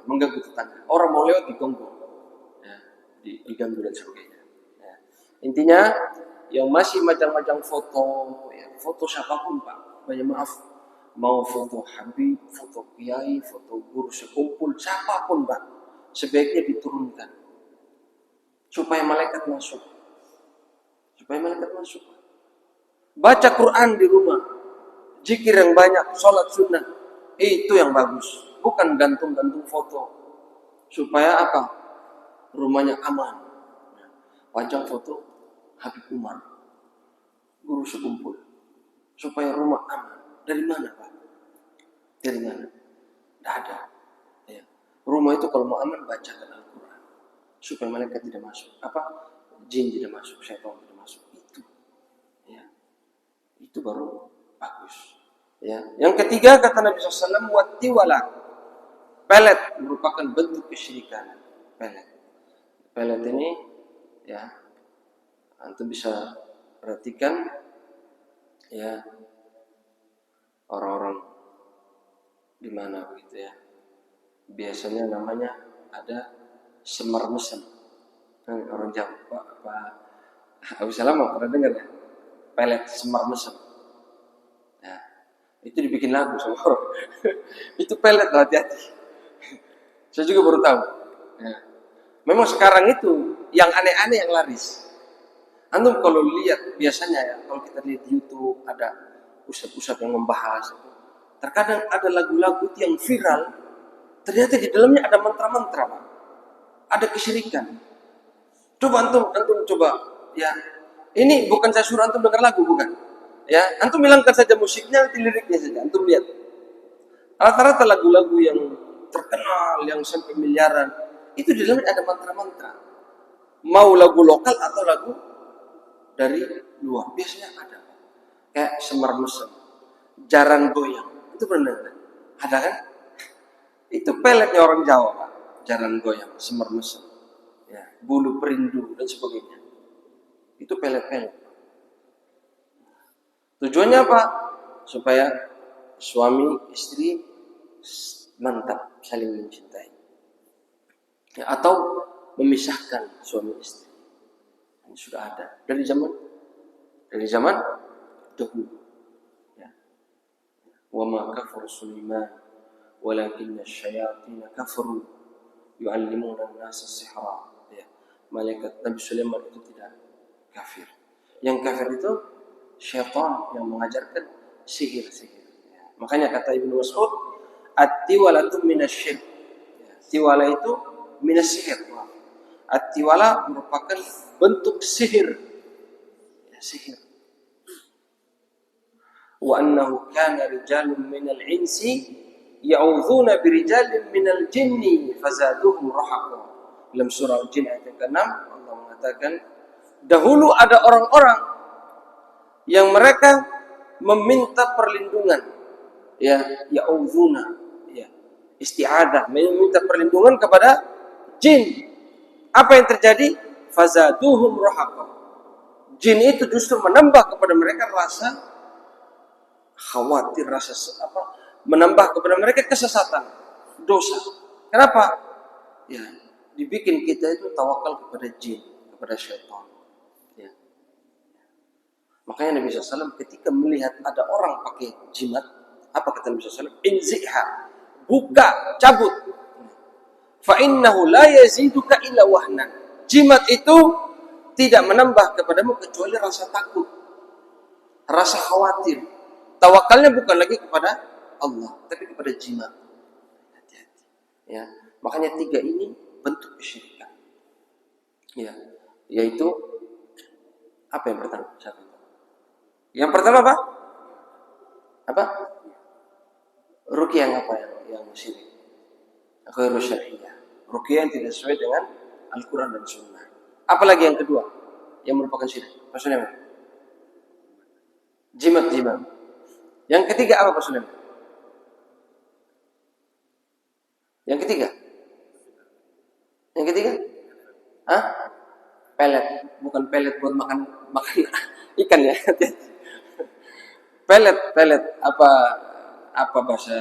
mengganggu tetangga. Orang mau lewat diganggu, ya, diganggu dan sebagainya. Ya. Intinya yang masih majang-majang foto, ya, foto siapapun Pak, banyak maaf, mau foto Habib, foto Kiai, foto guru sekumpul, siapapun Pak, sebaiknya diturunkan supaya malaikat masuk, supaya malaikat masuk. Baca Quran di rumah, zikir yang banyak, sholat sunnah. Itu yang bagus, bukan gantung-gantung foto. Supaya apa? Rumahnya aman. Pajang foto Habib Umar, guru sekumpul. Supaya rumah aman. Dari mana Pak? Dari mana? Tidak ada. Ya. Rumah itu kalau mau aman bacakan Al-Quran. Supaya malaikat tidak masuk. Apa? Jin tidak masuk, syaitan tidak masuk. Itu. Ya. Itu baru bagus. Ya. Yang ketiga kata Nabi SAW, wattiwala. Pelet merupakan bentuk kesyirikan. Pelet ini ya, antum bisa perhatikan ya orang-orang di mana begitu ya. Biasanya namanya ada semar mesem. Orang Jawa, Pak Abu Salam pernah dengar ya? Pelet semar mesem. Ya, itu dibikin lagu sama orang. Itu pelet, hati-hati. Saya juga baru tahu. Ya. Memang sekarang itu yang aneh-aneh yang laris. Antum kalau lihat biasanya ya, kalau kita lihat di YouTube ada ustaz-ustaz yang membahas, terkadang ada lagu-lagu yang viral, ternyata di dalamnya ada mantra-mantra, Pak. Ada kesyirikan. Coba antum coba ya. Ini bukan saya suruh antum dengar lagu, bukan. Ya, antum hilangkan saja musiknya, nanti liriknya saja. Antum lihat. Rata-rata lagu-lagu yang terkenal, yang sampai miliaran, itu di dalamnya ada mantra-mantra. Mau lagu lokal atau lagu dari luar, biasanya ada. Kayak semar mesem, jaran goyang, itu pernah ada kan? Itu peletnya orang Jawa, Pak. Jaran goyang, semar mesem, ya, bulu perindu dan sebagainya. Itu pelet-pelet. Tujuannya apa? Supaya suami istri mantap saling mencintai, ya, atau memisahkan suami istri. Ini sudah ada dari zaman dahulu. Ya. Wa ma kafara Sulaiman walakinna asyayatin kafaru yu'allimuna an-nasa as-sihra. Ya. Malaikat Nabi Sulaiman itu tidak kafir. Yang kafir itu syaitan yang mengajarkan sihir. Ya. Makanya kata Ibnu Mas'ud, at-tiwalatu minasy-syirk. Ya. Tiwala itu minasy-sihir. At-tiwala merupakan bentuk sihir. Ya, sihir. Wa annahu kana rijalun minal insi ya'udzuuna birijalin minal jinni fazaduhum rahaqa. Dalam surah Al-Jin ayat yang ke-6 Allah mengatakan, dahulu ada orang-orang yang mereka meminta perlindungan, ya, ya'udzuuna, ya, isti'adzah, meminta perlindungan kepada jin. Apa yang terjadi? Fazaduhum rahaqa. Jin itu justru menambah kepada mereka rasa khawatir, rasa menambah kepada mereka kesesatan, dosa. Kenapa? Ya, dibikin kita itu tawakal kepada jin, kepada syaitan. Ya. Makanya Nabi SAW ketika melihat ada orang pakai jimat, apa kata Nabi SAW? Inziha, buka, cabut. Fa innahu la yaziduka illa wahnan. Jimat itu tidak menambah kepadamu kecuali rasa takut, rasa khawatir. Tawakalnya bukan lagi kepada Allah, tapi kepada jimat. Hati-hati. Ya, makanya 3 ini bentuk kesyirikan. Ya, yaitu apa yang pertama? Yang pertama apa? Apa? Ruqyah yang apa yang syirik? Ghairu syar'iyyah. Ruqyah yang tidak sesuai dengan Al-Quran dan Sunnah. Apalagi yang kedua yang merupakan syirik? Maksudnya apa? Jimat. Yang ketiga apa maksudnya? Yang ketiga? Hah? Pelet, bukan pelet buat makan makan ikan ya. Pelet apa bahasa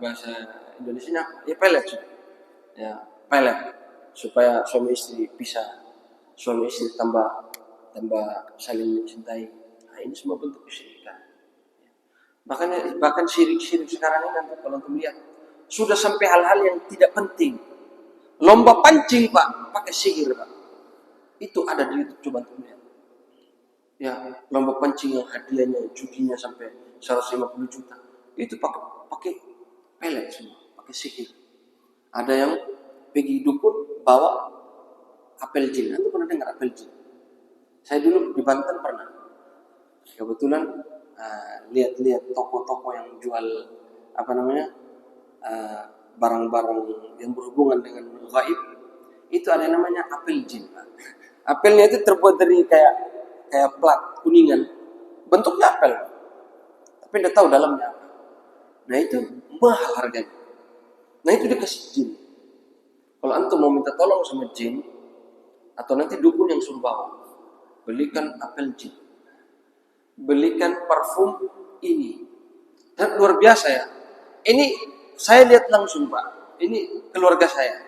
bahasa Indonesianya? Ya pelet. Ya, pelet supaya suami istri bisa, suami istri tambah saling mencintai. Nah, ini semua bentuk kesyirikan. Bahkan syirik-syirik sekarang ini kalau untuk lihat sudah sampai hal-hal yang tidak penting. Lomba pancing Pak, pakai sihir Pak. Itu ada di YouTube, coba untuk lihat. Ya, lomba pancing yang hadiahnya, judinya sampai 150 juta. Itu pakai pelet semua, pakai sihir. Ada yang pergi dukun bawa apel jin. Anda pernah dengar apel jin? Saya dulu di Banten pernah. Kebetulan lihat-lihat toko-toko yang jual apa namanya barang-barang yang berhubungan dengan gaib. Itu ada yang namanya apel jin. Apelnya itu terbuat dari kayak plat kuningan, bentuknya apel, tapi tidak tahu dalamnya apa. Nah itu mahal harganya. Nah itu dikasih jin. Kalau antum mau minta tolong sama jin, atau nanti dukun yang suruh bawa, belikan apel jin, belikan parfum ini. Dan luar biasa ya. Ini saya lihat langsung Pak. Ini keluarga saya.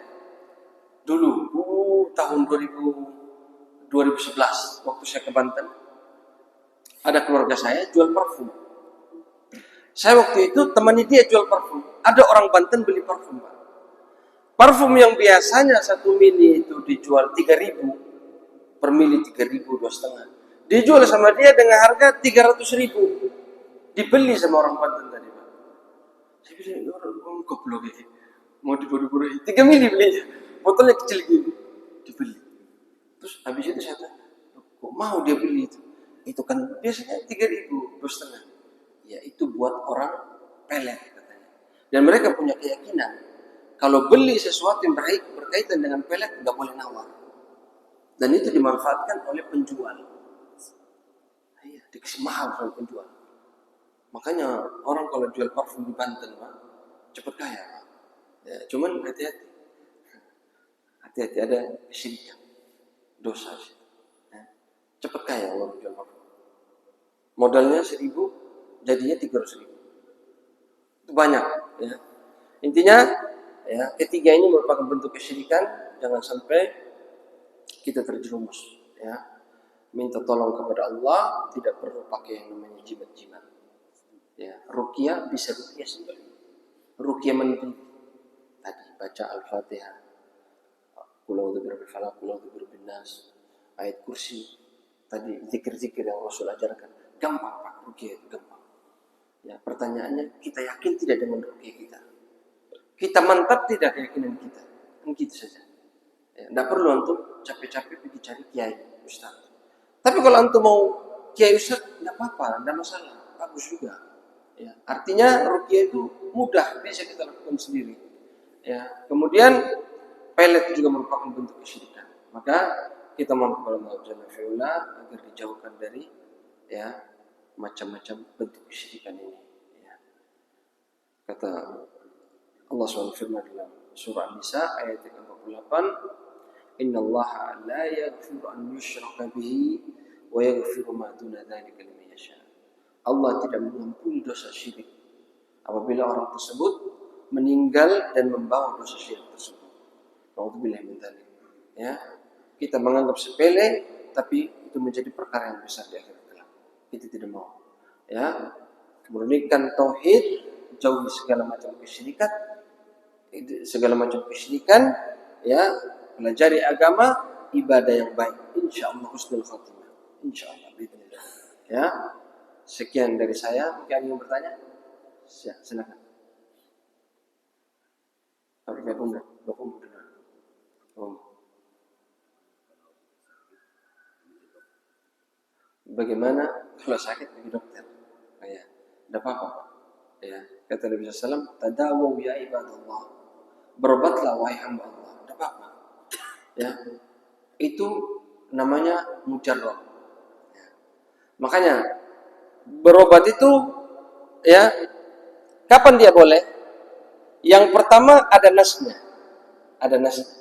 Dulu tahun 2011 waktu saya ke Banten, ada keluarga saya jual parfum. Saya waktu itu temani dia jual parfum. Ada orang Banten beli parfum Pak. Parfum yang biasanya 1 mili itu dijual 3.000 per mili, 3.000 2,5. Dijual sama dia dengan harga 300.000. Dibeli sama orang Banten tadi Pak. Saya bilang orang goblok ini. Mau dibodoh-bodohin 3 mili belinya. Botolnya kecil gini. Dibeli. Terus habis itu saya tanya, kok mau dia beli itu? Itu kan biasanya 3.000 2,5. Ya itu buat orang pelet katanya. Dan mereka punya keyakinan kalau beli sesuatu yang berkaitan dengan pelet nggak boleh nawar. Dan itu dimanfaatkan oleh penjual. Iya, dikasih mahal oleh penjual. Makanya orang kalau jual parfum di Banten Pak, cepat kaya Pak. Ya, cuman hati-hati. Hati-hati ada kesyirikan. Dosa sih. Ya. Cepat kaya orang jual parfum. Modalnya 1.000, jadinya 300.000. Itu banyak. Ya. Intinya, ya, ketiga ini merupakan bentuk kesyirikan. Jangan sampai kita terjerumus. Ya. Minta tolong kepada Allah, tidak perlu pakai yang namanya jimat-jimat. Ya, ruqyah bisa ruqyah sendiri. Ruqyah mandiri. Tadi baca Al-Fatihah. Qul a'udzu birabbil falaq, qul a'udzu birabbin nas, ayat kursi. Tadi zikir-zikir yang Rasul ajarkan. Gampang Pak, ruqyah itu gampang. Ya, pertanyaannya kita yakin tidak dengan ruqyah kita? Kita mantap tidak keyakinan kita? Kan gitu saja. Ya, tidak perlu antum capek-capek pergi cari kiai, ustaz. Tapi kalau antum mau kiai ustaz, tidak apa-apa, tidak masalah, bagus juga. Ya, artinya ruqyah itu mudah, bisa kita lakukan sendiri. Ya, kemudian pelet juga merupakan bentuk kesyirikan. Maka kita mohon kepada Allah Jalla fi'ula agar dijauhkan dari ya macam-macam bentuk kesyirikan ini. Ya. Kata Allah SWT dalam surah An-Nisa ayat 48, Innallaha la yaghfiru an yushraka bihi wa yaghfiru ma duna dzalika liman yasha. Allah tidak mengampuni dosa syirik apabila orang tersebut meninggal dan membawa dosa syirik tersebut. Alhamdulillah min dzalik. Ya, kita menganggap sepele, tapi itu menjadi perkara yang besar di akhirat kelak. Kita tidak mau. Ya, memurnikan tauhid, jauhi segala macam kesyirikan, ya, pelajari agama, ibadah yang baik. Insyaallah husnul khatimah. Insyaallah. Ya, sekian dari saya. Mungkin ada yang bertanya? Silakan. Bapak muda. Bagaimana kalau sakit pergi dokter? Ya, tidak apa-apa. Ya, kata Nabi SAW, tadawu ya ibadallah, berobatlah wahai hamba Allah. Tidak apa-apa. Ya, itu namanya mujarrab. Ya. Makanya berobat itu, ya, kapan dia boleh? Yang pertama ada nasnya. Ada nasnya.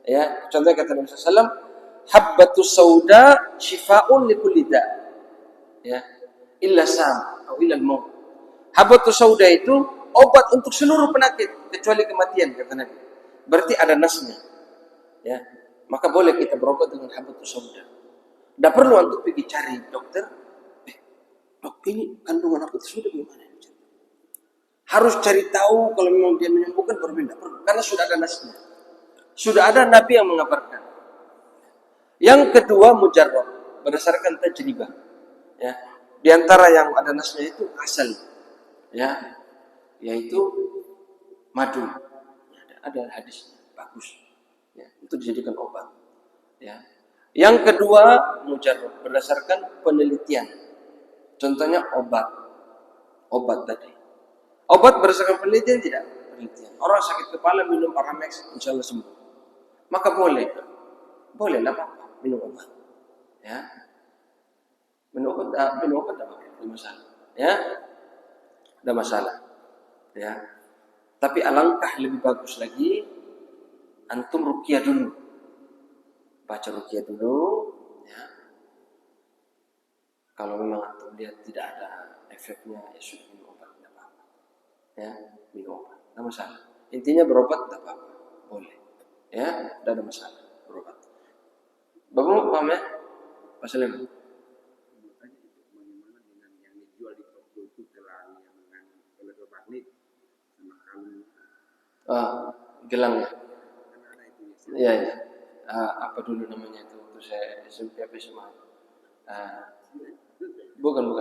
Ya, contohnya kata Nabi SAW, habbatus sauda shifaa'un likulli da'. Ya. Illa sam atau illa al-maut. Habbatus sauda itu obat untuk seluruh penyakit kecuali kematian, kata Nabi. Berarti ada nasnya. Ya. Maka boleh kita berobat dengan habbatus sauda. Tidak perlu untuk pergi cari dokter. Dok, ini kandungan habbatus sauda gimana? Harus cari tahu kalau memang dia menyembuhkan, baru tidak perlu. Karena sudah ada nasnya. Sudah ada Nabi yang mengabarkan. Yang kedua mujarrab, berdasarkan tajribah. Ya. Di antara yang ada nasnya itu asal, ya, yaitu madu. Ada hadisnya, bagus. Ya, itu dijadikan obat. Ya. Yang kedua mujarrab, berdasarkan penelitian. Contohnya obat tadi. Obat berdasarkan penelitian tidak? Penelitian. Orang sakit kepala minum Paramex, insya Allah sembuh. Maka boleh, tidak apa-apa minum obat. Ya, minum obat tidak masalah. Ya, tidak masalah. Ya, tapi alangkah lebih bagus lagi antum ruqyah dulu, baca ruqyah dulu. Ya, kalau memang antum lihat tidak ada efeknya, ya sudah minum obat, tidak apa-apa. Ya, minum obat, tidak masalah. Intinya berobat tidak apa-apa, boleh. Ya, tidak ada masalah berobat. Bapak paham ya? Pasal ini. Bagaimana dengan yang dijual di toko itu gelang yang mengandung elektromagnet sama kalung? Gelang ya? Kan ada itu ya. Iya, ya. Apa dulu namanya itu? Waktu saya SMP apa SMA? Bukan.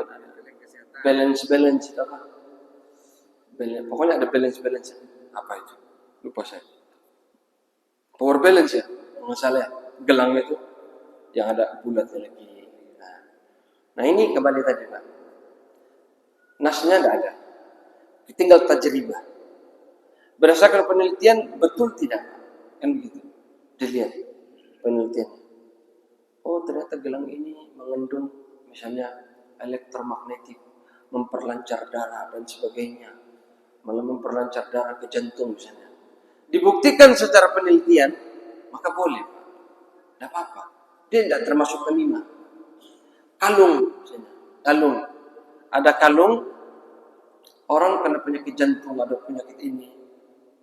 Balance itu apa? Pokoknya ada balance. Apa itu? Lupa saya. Power balance ya, nggak salah ya. Gelang itu yang ada bulatnya lagi. Nah ini kembali tadi Pak. Nasnya nggak ada. Tinggal tajribah. Berdasarkan penelitian betul tidak? Kan begitu. Dilihat penelitian. Oh ternyata gelang ini mengandung misalnya elektromagnetik, memperlancar darah dan sebagainya, malah memperlancar darah ke jantung misalnya. Dibuktikan secara penelitian, maka boleh, tidak apa-apa. Dia tidak termasuk kelima. Kalung, misalnya. Ada kalung, orang kena penyakit jantung, ada penyakit ini.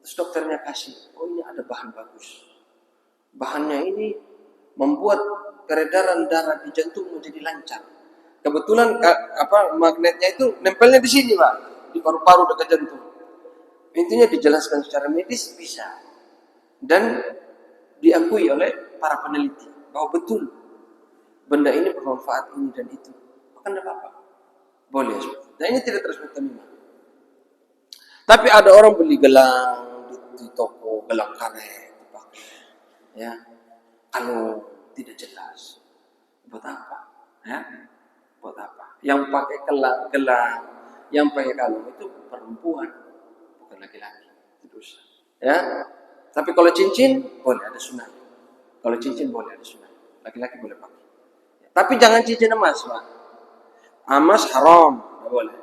Terus dokternya kasih, oh ini ada bahan bagus. Bahannya ini membuat peredaran darah di jantung menjadi lancar. Kebetulan magnetnya itu nempelnya di sini Pak, di paru-paru dekat jantung. Intinya dijelaskan secara medis bisa. Dan diakui oleh para peneliti bahwa betul benda ini bermanfaat ini dan itu. Maka tidak apa-apa. Boleh. Dan ini tidak termasuk tamimah. Tapi ada orang beli gelang di toko, gelang karet dipakai. Ya. Kalau tidak jelas. Buat apa? Ya. Buat apa? Yang pakai gelang, yang pakai kalung itu perempuan, bukan laki-laki. Itu dosa. Ya. Tapi kalau cincin boleh ada sunnah. Kalau cincin boleh ada sunnah. Laki-laki boleh pakai. Tapi jangan cincin emas, Pak. Emas haram, tidak boleh.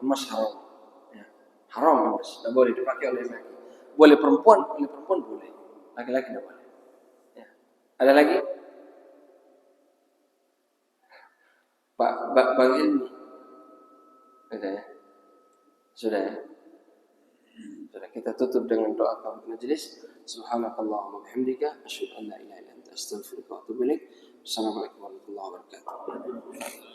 Emas haram. Ya. Haram emas, tidak boleh dipakai oleh laki. Boleh perempuan boleh. Laki-laki tidak boleh. Ya. Ada lagi? Bang Ilmi. Sudah ya? Sudah ya? Sudah, kita tutup dengan doa kafaratul majelis. Subhanakallahumma wa bihamdika asyhadu an la ilaha illa anta astaghfiruka wa atubu ilaik. Assalamualaikum warahmatullahi wabarakatuh.